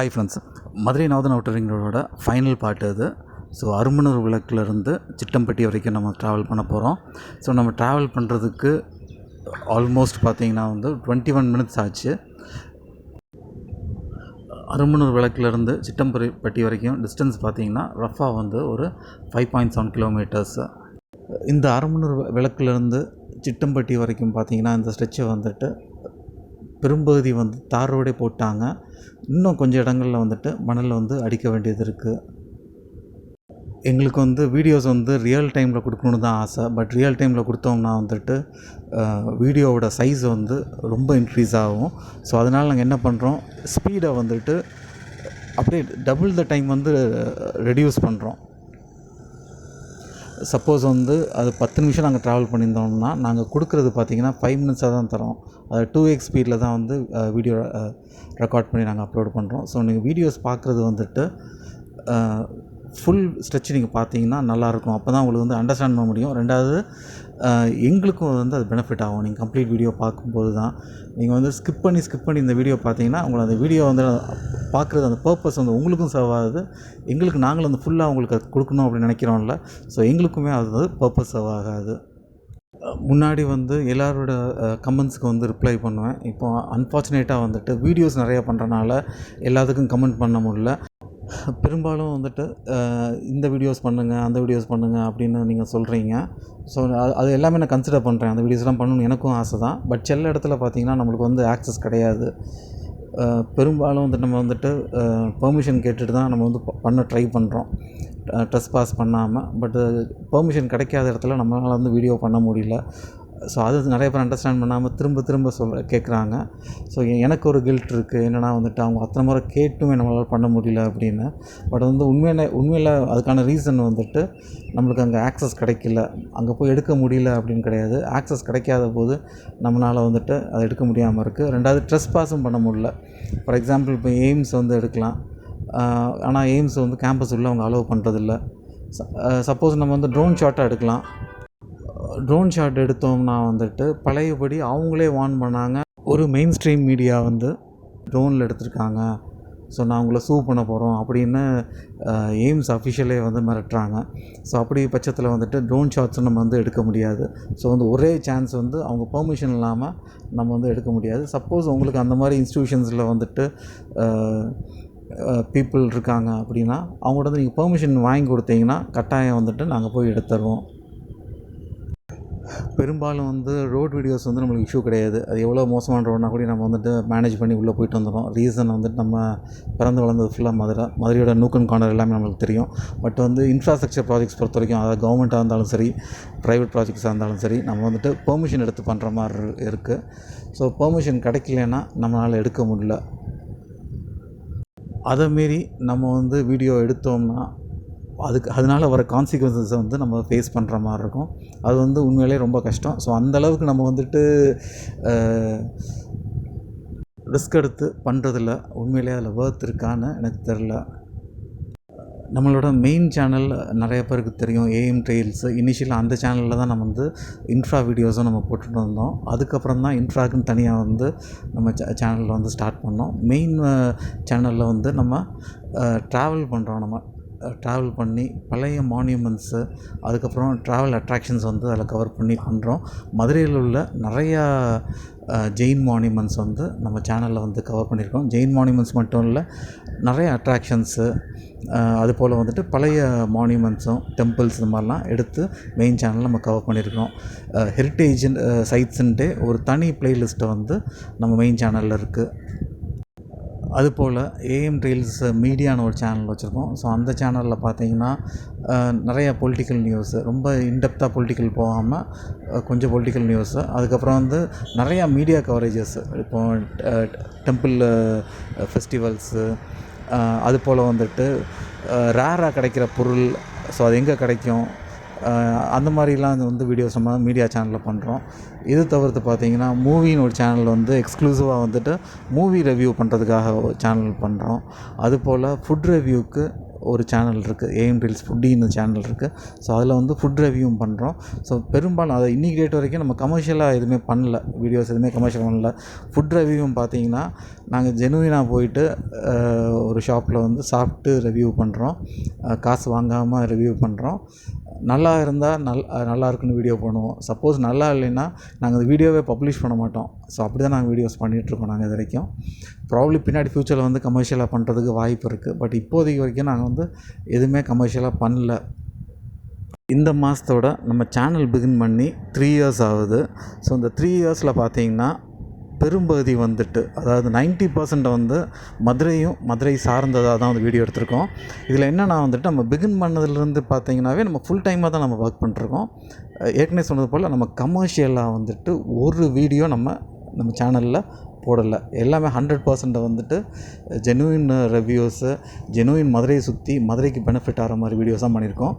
Hi friends, Madurai நாதன் outer ring ரோடோட final part இது. So Arumanur விளக்குலேருந்து Chittampatti வரைக்கும் நம்ம ட்ராவல் பண்ண போகிறோம். ஸோ நம்ம ட்ராவல் பண்ணுறதுக்கு ஆல்மோஸ்ட் பார்த்திங்கன்னா 21 மினிட்ஸ் ஆச்சு. அருமனூர் விளக்குலேருந்து சிட்டம்பட்டி வரைக்கும் டிஸ்டன்ஸ் பார்த்திங்கன்னா ரஃபாக ஒரு 5.7 கிலோமீட்டர்ஸ். இந்த அருமனூர் விளக்குலேருந்து சிட்டம்பட்டி வரைக்கும் பார்த்திங்கன்னா இந்த ஸ்ட்ரெச்சை பெரும்பகுதி தார் ரோடே போட்டாங்க. இன்னும் கொஞ்சம் இடங்களில் மணல் அடிக்க வேண்டியது இருக்குது. எங்களுக்கு வீடியோஸ் ரியல் டைமில் கொடுக்கணுன்னு தான் ஆசை. பட் ரியல் டைமில் கொடுத்தோம்னா வீடியோவோட சைஸ் ரொம்ப இன்க்ரீஸ் ஆகும். ஸோ அதனால் நாங்கள் என்ன பண்ணுறோம், ஸ்பீடை அப்படியே டபுள் த டைம் ரெடியூஸ் பண்ணுறோம். சப்போஸ் அது 10 நிமிஷம் நாங்கள் ட்ராவல் பண்ணியிருந்தோம்னா நாங்கள் கொடுக்குறது பார்த்திங்கன்னா 5 மினிட்ஸாக தான் தரோம். அது 2x ஸ்பீடில் தான் வீடியோ ரெக்கார்ட் பண்ணி நாங்கள் அப்லோட் பண்ணுறோம். ஸோ நீங்கள் வீடியோஸ் பார்க்குறது ஃபுல் ஸ்ட்ரெச் நீங்கள் பார்த்தீங்கன்னா நல்லாயிருக்கும். அப்போ தான் உங்களுக்கு அண்டர்ஸ்டாண்ட் பண்ண முடியும். ரெண்டாவது எங்களுக்கும் அது பெனிஃபிட் ஆகும். நீங்கள் கம்ப்ளீட் வீடியோ பார்க்கும்போது தான் நீங்கள் ஸ்கிப் பண்ணி இந்த வீடியோ பார்த்தீங்கன்னா உங்களை அந்த வீடியோ பார்க்குறது அந்த பர்பஸ் உங்களுக்கும் சர்வ் ஆகுது. எங்களுக்கு நாங்களும் ஃபுல்லாக உங்களுக்கு அது கொடுக்கணும் அப்படின்னு நினைக்கிறோம்ல. ஸோ எங்களுக்குமே அது பர்பஸ் சர்வ் ஆகாது. முன்னாடி எல்லாரோட கமெண்ட்ஸுக்கு ரிப்ளை பண்ணுவேன். இப்போ அன்ஃபார்ச்சுனேட்டாக வீடியோஸ் நிறையா பண்ணுறனால எல்லாத்துக்கும் கமெண்ட் பண்ண முடியல. பெரும்பாலும் இந்த வீடியோஸ் பண்ணுங்கள், அந்த வீடியோஸ் பண்ணுங்கள் அப்படின்னு நீங்கள் சொல்கிறீங்க. ஸோ அது எல்லாமே நான் கன்சிடர் பண்ணுறேன். அந்த வீடியோஸ்லாம் பண்ணணும்னு எனக்கும் ஆசை தான். பட் சில இடத்துல பார்த்திங்கன்னா நம்மளுக்கு ஆக்சஸ் கிடையாது. பெரும்பாலும் நம்ம பெர்மிஷன் கேட்டுட்டு தான் நம்ம பண்ண ட்ரை பண்ணுறோம், ட்ரெஸ் பாஸ் பண்ணாமல். பட்டு பெர்மிஷன் கிடைக்காத இடத்துல நம்மளால் வீடியோ பண்ண முடியல. ஸோ அது நிறைய பேர் அண்டர்ஸ்டாண்ட் பண்ணாமல் திரும்ப கேட்குறாங்க. ஸோ எனக்கு ஒரு கில்ட் இருக்குது. என்னென்னா அவங்க அத்தனை முறை கேட்டுமே நம்மளால் பண்ண முடியல அப்படின்னு. பட் உண்மையில் அதுக்கான ரீசன் நம்மளுக்கு அங்கே ஆக்சஸ் கிடைக்கல, அங்கே போய் எடுக்க முடியல அப்படின்னு கிடையாது. ஆக்சஸ் கிடைக்காத போது நம்மளால் அதை எடுக்க முடியாமல் இருக்குது. ரெண்டாவது ட்ரெஸ் பாஸும் பண்ண முடியல. ஃபார் எக்ஸாம்பிள் இப்போ எய்ம்ஸ் எடுக்கலாம். ஆனால் எய்ம்ஸ் கேம்பஸ் உள்ள அவங்க அலோவ் பண்ணுறதில்ல. சப்போஸ் நம்ம ட்ரோன் ஷாட்டாக எடுக்கலாம். ட்ரோன் ஷாட் எடுத்தோம்னா பழையபடி அவங்களே வார்ன் பண்ணாங்க, ஒரு மெயின் ஸ்ட்ரீம் மீடியா ட்ரோனில் எடுத்திருக்காங்க, ஸோ நான் உங்களை சூ பண்ண போகிறோம் அப்படின்னு எய்ம்ஸ் அஃபிஷியலே மிரட்டுறாங்க. ஸோ அப்படி பட்சத்தில் ட்ரோன் ஷாட்ஸும் நம்ம எடுக்க முடியாது. ஸோ ஒரே சான்ஸ் அவங்க பெர்மிஷன் இல்லாமல் நம்ம எடுக்க முடியாது. சப்போஸ் உங்களுக்கு அந்த மாதிரி இன்ஸ்டியூஷன்ஸில் பீப்புள் இருக்காங்க அப்படின்னா அவங்கள்ட்ட நீங்கள் பெர்மிஷன் வாங்கி கொடுத்தீங்கன்னா கட்டாயம் நாங்கள் போய் எடுத்துருவோம். பெரும்பாலும் ரோட் வீடியோஸ் நம்மளுக்கு இஷ்யூ கிடையாது. அது எவ்வளோ மோசமான ரோட்னா கூட நம்ம மேனேஜ் பண்ணி உள்ளே போயிட்டு வந்துடும். ரீசன் நம்ம பிறந்து வளர்ந்தது ஃபுல்லாக மதுரையோட நூக் அண்ட் கார்னர் எல்லாமே நம்மளுக்கு தெரியும். பட் இன்ஃப்ராஸ்ட்ரக்சர் ப்ராஜெக்ட்ஸ் பொறுத்த வரைக்கும், அதாவது கவர்மெண்ட்டாக இருந்தாலும் சரி, ப்ரைவேட் ப்ராஜெக்ட்ஸாக இருந்தாலும் சரி, நம்ம பெர்மிஷன் எடுத்து பண்ணுற மாதிரி இருக்குது. ஸோ பெர்மிஷன் கிடைக்கலன்னா நம்மளால் எடுக்க முடியல. அதை மீறி நம்ம வீடியோ எடுத்தோம்னா அதனால் வர கான்சிக்வன்சஸை நம்ம ஃபேஸ் பண்ணுற மாதிரி இருக்கும். அது உண்மையிலே ரொம்ப கஷ்டம். ஸோ அந்தளவுக்கு நம்ம ரிஸ்க் எடுத்து பண்ணுறதில்ல. உண்மையிலே அதில் வொர்த் இருக்கான்னு எனக்கு தெரில. நம்மளோட மெயின் சேனல் நிறைய பேருக்கு தெரியும், ஏஎம் ட்ரெயில்ஸ். இனிஷியலாக அந்த சேனலில் தான் நம்ம இன்ஃப்ரா வீடியோஸும் நம்ம போட்டுட்டு வந்தோம். அதுக்கப்புறம் தான் இன்ஃப்ராக்குன்னு தனியாக நம்ம சேனலில் ஸ்டார்ட் பண்ணோம். மெயின் சேனலில் நம்ம ட்ராவல் பண்ணுறோம். நம்ம ட்ராவல் பண்ணி பழைய மான்யூமெண்ட்ஸு, அதுக்கப்புறம் ட்ராவல் அட்ராக்ஷன்ஸ் அதில் கவர் பண்ணி பண்ணுறோம். மதுரையில் உள்ள நிறையா ஜெயின் மான்யூமெண்ட்ஸ் நம்ம சேனலில் கவர் பண்ணியிருக்கோம். ஜெயின் மான்யூமெண்ட்ஸ் மட்டும் இல்லை, நிறைய அட்ராக்ஷன்ஸு, அதுபோல் பழைய மான்யூமெண்ட்ஸும் டெம்பிள்ஸ் இது மாதிரிலாம் எடுத்து மெயின் சேனலில் நம்ம கவர் பண்ணியிருக்கோம். ஹெரிட்டேஜ் சைட்ஸுன்ட்டு ஒரு தனி ப்ளேலிஸ்ட்டை நம்ம மெயின் சேனலில் இருக்குது. அதுபோல் ஏஎம் ட்ரெயில்ஸ் மீடியான்னு ஒரு சேனல் வச்சுருக்கோம். ஸோ அந்த சேனலில் பார்த்திங்கன்னா நிறைய பொலிட்டிக்கல் நியூஸு, ரொம்ப இன்டெப்த்தாக பொலிட்டிக்கல் போகாமல் கொஞ்சம் பொலிட்டிக்கல் நியூஸு, அதுக்கப்புறம் நிறையா மீடியா கவரேஜஸ், இப்போது டெம்பிள் ஃபெஸ்டிவல்ஸு, அதுபோல் ரேராக கிடைக்கிற பொருள், ஸோ அது எங்கே கிடைக்கும், அந்த மாதிரிலாம் வீடியோஸ் நம்ம மீடியா சேனலில் பண்ணுறோம். இது தவிர்த்து பார்த்திங்கன்னா மூவின்னு ஒரு சேனல் எக்ஸ்க்ளூசிவாக மூவி ரிவ்யூ பண்ணுறதுக்காக ஒரு சேனல் பண்ணுறோம். அதுபோல் ஃபுட் ரிவ்யூக்கு ஒரு சேனல் இருக்குது, ஏஎம் ரீல்ஸ் ஃபுட்டின்னு சேனல் இருக்குது. ஸோ அதில் வந்து ஃபுட் ரிவ்யூவும் பண்ணுறோம். ஸோ பெரும்பாலும் அதை இன்றைக்கி டேட் வரைக்கும் நம்ம கமர்ஷியலாக எதுவுமே பண்ணல, வீடியோஸ் எதுவுமே கமர்ஷியல் பண்ணல. ஃபுட் ரிவ்யூவும் பார்த்தீங்கன்னா நாங்கள் ஜெனுவினாக போயிட்டு ஒரு ஷாப்பில் வந்து சாப்பிட்டு ரிவ்யூ பண்ணுறோம், காசு வாங்காமல் ரிவ்யூ பண்ணுறோம். நல்லா இருந்தால் நல்லா இருக்குன்னு வீடியோ பண்ணுவோம். சப்போஸ் நல்லா இல்லைன்னா நாங்கள் அந்த வீடியோவே பப்ளிஷ் பண்ண மாட்டோம். ஸோ அப்படி தான் நாங்கள் வீடியோஸ் பண்ணிகிட்ருக்கோம் நாங்கள் இது வரைக்கும். ப்ராப்ளி பின்னாடி ஃப்யூச்சரில் வந்து கமர்ஷியலாக பண்ணுறதுக்கு வாய்ப்பு இருக்குது. பட் இப்போதைக்கு வரைக்கும் நாங்கள் வந்து எதுவுமே கமர்ஷியலாக பண்ணல. இந்த மாதத்தோட நம்ம சேனல் பிகின் பண்ணி 3 இயர்ஸ் ஆகுது. ஸோ இந்த 3 இயர்ஸில் பார்த்தீங்கன்னா பெரும்பகுதி வந்துட்டு, அதாவது 90% வந்து மதுரை சார்ந்ததாக தான் வந்து வீடியோ எடுத்திருக்கோம். இதில் என்னென்னா வந்துட்டு நம்ம பிகின் பண்ணதுலேருந்து பார்த்தீங்கன்னாவே நம்ம ஃபுல் டைமாக தான் நம்ம ஒர்க் பண்ணிருக்கோம். ஏற்கனவே சொன்னது போல் நம்ம கமர்ஷியலாக வந்துட்டு ஒரு வீடியோ நம்ம சேனலில் போடலை. எல்லாமே 100% வந்துட்டு ஜெனுவின் ரிவ்யூஸு, ஜெனுவின் மதுரையை சுற்றி மதுரைக்கு பெனிஃபிட் ஆகிற மாதிரி வீடியோஸ் தான் பண்ணியிருக்கோம்.